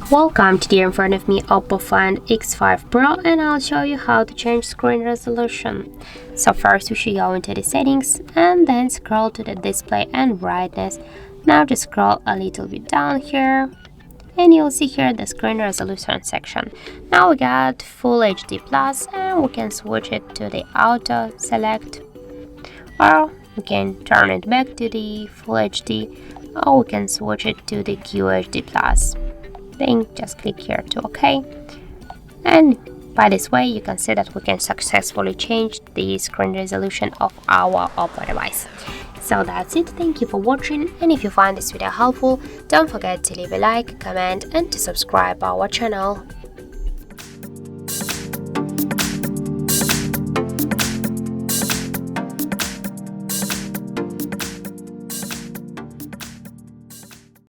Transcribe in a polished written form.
Welcome, today in front of me Oppo Find X5 Pro, and I'll show you how to change screen resolution. So first we should go into the settings and then scroll to the display and brightness. Now just scroll a little bit down here and you'll see here the screen resolution section. Now we got Full HD Plus and we can switch it to the auto select, or we can turn it back to the Full HD, or we can switch it to the QHD Plus. Then just click here to OK, and by this way you can see that we can successfully change the screen resolution of our Oppo device. So that's it, thank you for watching, and if you find this video helpful, don't forget to leave a like, comment and to subscribe our channel.